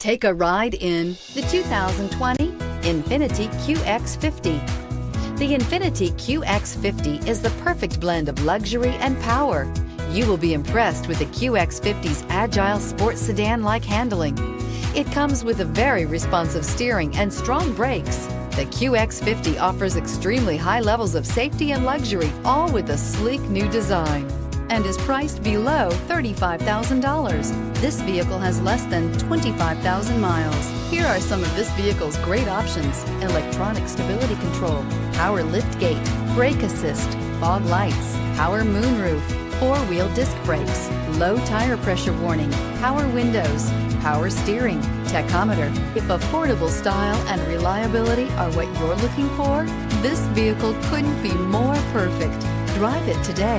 Take a ride in the 2020 INFINITI QX50. The INFINITI QX50 is the perfect blend of luxury and power. You will be impressed with the QX50's agile sports sedan-like handling. It comes with a very responsive steering and strong brakes. The QX50 offers extremely high levels of safety and luxury, all with a sleek new design, and is priced below $35,000. This vehicle has less than 25,000 miles. Here are some of this vehicle's great options: electronic stability control, power liftgate, brake assist, fog lights, power moonroof, four-wheel disc brakes, low tire pressure warning, power windows, power steering, tachometer. If affordable style and reliability are what you're looking for, this vehicle couldn't be more perfect. Drive it today.